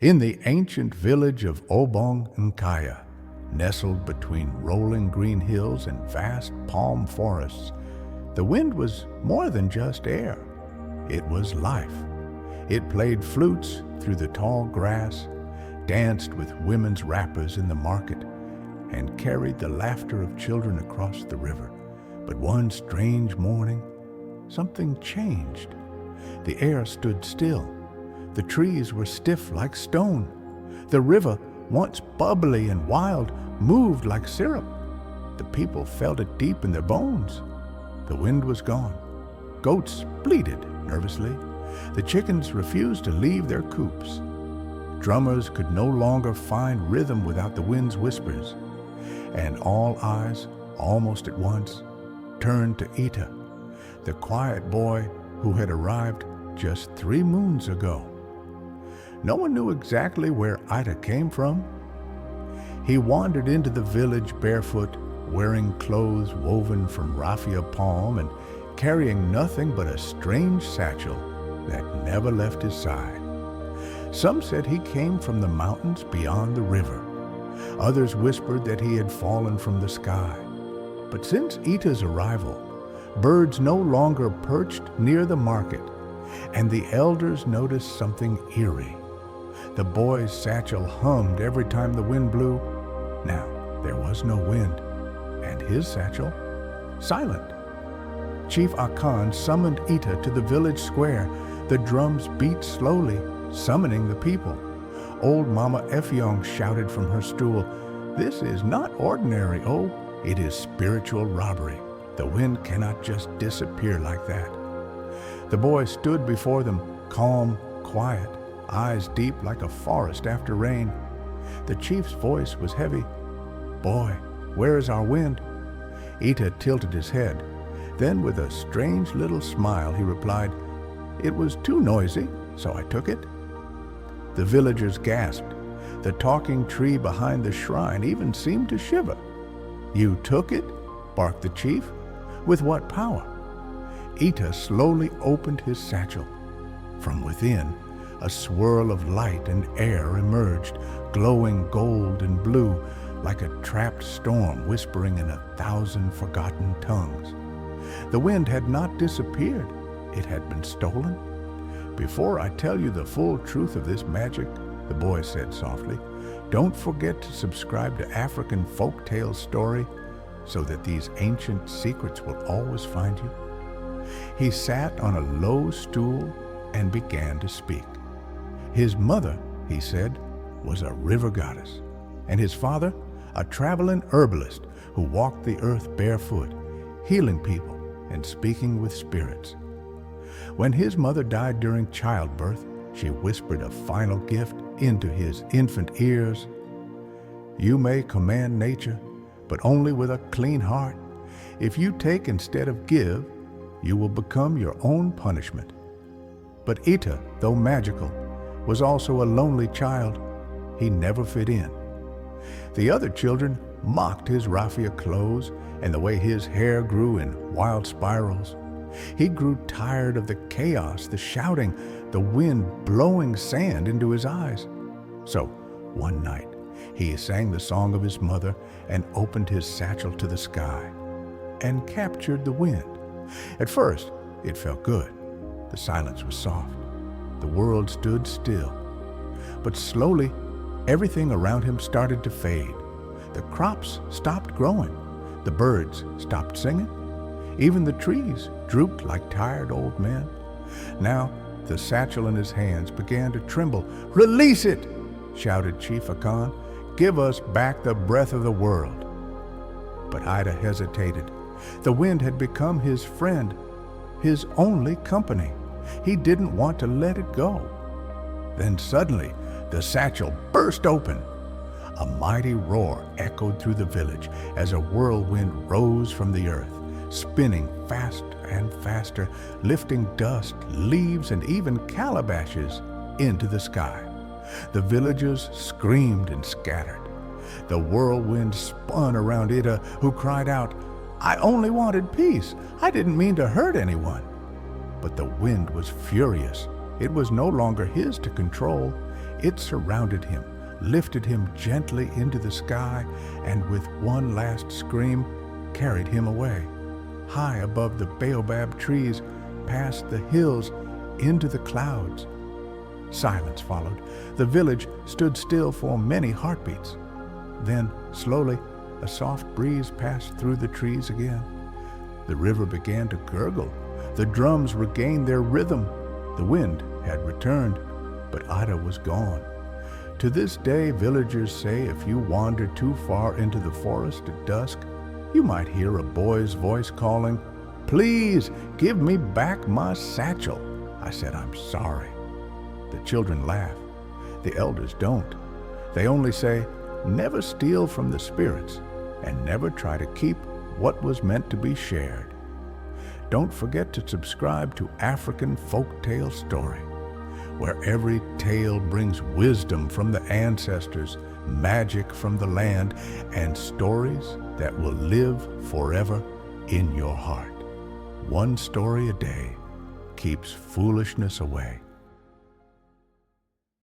In the ancient village of Obong Nkaya, nestled between rolling green hills and vast palm forests, the wind was more than just air. It was life. It played flutes through the tall grass, danced with women's wrappers in the market, and carried the laughter of children across the river. But one strange morning, something changed. The air stood still. The trees were stiff like stone. The river, once bubbly and wild, moved like syrup. The people felt it deep in their bones. The wind was gone. Goats bleated nervously. The chickens refused to leave their coops. Drummers could no longer find rhythm without the wind's whispers. And all eyes, almost at once, turned to Ita, the quiet boy who had arrived just 3 moons ago. No one knew exactly where Ita came from. He wandered into the village barefoot, wearing clothes woven from raffia palm and carrying nothing but a strange satchel that never left his side. Some said he came from the mountains beyond the river. Others whispered that he had fallen from the sky. But since Ita's arrival, birds no longer perched near the market, and the elders noticed something eerie. The boy's satchel hummed every time the wind blew. Now there was no wind, and his satchel silent. Chief Akan summoned Ita to the village square. The drums beat slowly, summoning the people. Old Mama Effiong shouted from her stool, "This is not ordinary, oh, it is spiritual robbery. The wind cannot just disappear like that." The boy stood before them, calm, quiet, eyes deep like a forest after rain. The chief's voice was heavy. "Boy, where is our wind?" Ita tilted his head. Then with a strange little smile he replied, "It was too noisy, so I took it." The villagers gasped. The talking tree behind the shrine even seemed to shiver. "You took it?" barked the chief. "With what power?" Ita slowly opened his satchel. From within, a swirl of light and air emerged, glowing gold and blue, like a trapped storm whispering in 1,000 forgotten tongues. The wind had not disappeared. It had been stolen. "Before I tell you the full truth of this magic," the boy said softly, "don't forget to subscribe to African Folktale Story so that these ancient secrets will always find you." He sat on a low stool and began to speak. His mother, he said, was a river goddess, and his father, a traveling herbalist who walked the earth barefoot, healing people and speaking with spirits. When his mother died during childbirth, she whispered a final gift into his infant ears. "You may command nature, but only with a clean heart. If you take instead of give, you will become your own punishment." But Ita, though magical, was also a lonely child. He never fit in. The other children mocked his raffia clothes and the way his hair grew in wild spirals. He grew tired of the chaos, the shouting, the wind blowing sand into his eyes. So, one night, he sang the song of his mother and opened his satchel to the sky and captured the wind. At first, it felt good. The silence was soft. The world stood still. But slowly, everything around him started to fade. The crops stopped growing. The birds stopped singing. Even the trees drooped like tired old men. Now, the satchel in his hands began to tremble. "Release it!" shouted Chief Akan. "Give us back the breath of the world." But Ida hesitated. The wind had become his friend, his only company. He didn't want to let it go. Then suddenly, the satchel burst open. A mighty roar echoed through the village as a whirlwind rose from the earth, spinning faster and faster, lifting dust, leaves, and even calabashes into the sky. The villagers screamed and scattered. The whirlwind spun around Ida, who cried out, "I only wanted peace. I didn't mean to hurt anyone." But the wind was furious. It was no longer his to control. It surrounded him, lifted him gently into the sky, and with one last scream, carried him away, high above the baobab trees, past the hills, into the clouds. Silence followed. The village stood still for many heartbeats. Then, slowly, a soft breeze passed through the trees again. The river began to gurgle. The drums regained their rhythm. The wind had returned, but Ida was gone. To this day, villagers say if you wander too far into the forest at dusk, you might hear a boy's voice calling, "Please, give me back my satchel." I said, "I'm sorry." The children laugh. The elders don't. They only say, "Never steal from the spirits, and never try to keep what was meant to be shared." Don't forget to subscribe to African Folktale Story, where every tale brings wisdom from the ancestors, magic from the land, and stories that will live forever in your heart. One story a day keeps foolishness away.